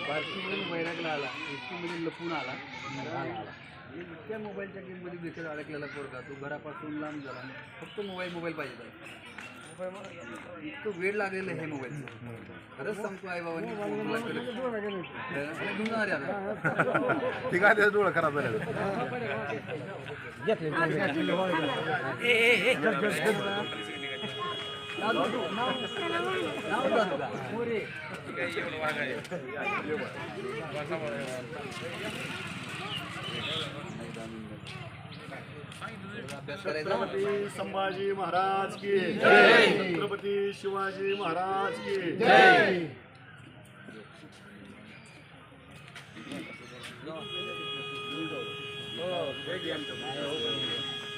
बार्शीवरून वैरागला आला, एसटीमध्ये लपून आला, इतक्या मोबाईलच्या गेममध्ये देखील अडकलेला पोरगा तो घरापासून लांब झाला. फक्त मोबाईल पाहिजे त्याला. इतकं वेळ लागलेलं हे मोबाईलचं. खरंच सांगतो आई बाबांनी ठीक आहे, डोळं खराब झालं. छत्रपती संभाजी महाराज की जय. छत्रपती शिवाजी महाराज की जय.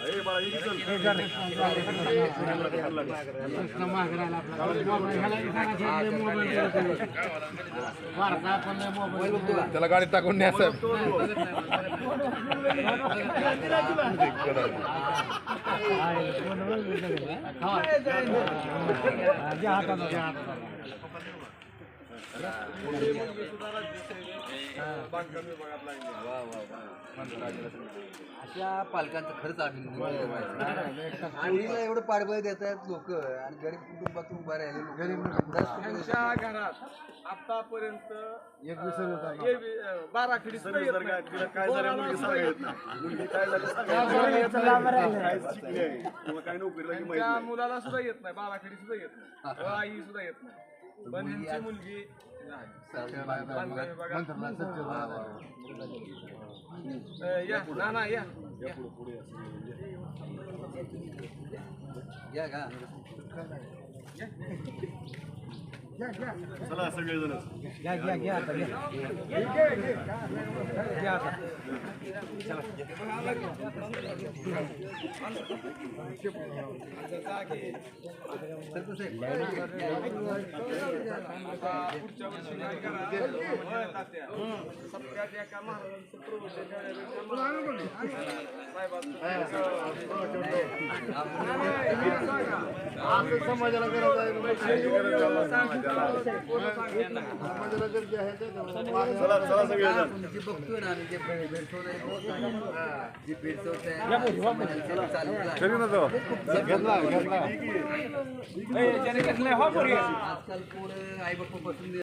अरे बाळा इथे चल. त्याला गाडीत टाकून न्या साहेब. अशा पालकांचं खरंच अभिनंदन. आईला एवढं पाठबळ देत आहेत लोक आणि गरीब कुटुंबातून उभा राहिले त्यांच्या घरात आतापर्यंत 12 खडी काय झालं मुलगी सांगायचं मुलगी काय झालं काय शिकली आहे किंवा काय नोकरीला की माहिती त्या नाही. मुलाला सुद्धा येत नाही, 12 खडी सुद्धा येत नाही, आई सुद्धा येत नाही. पण ह्यांची मुलगी या ना या या का चला सगळेजण पुढच्या वर्षी काय करा तात्या सप्त्यात एका महाराजांचं प्रवचन समाजाला गरज आहे. चला चला सगळेजण जे बघतोय ना आम्ही जे भेटवत जे भेटवत आजकाल पोरं आई बाप्पापासून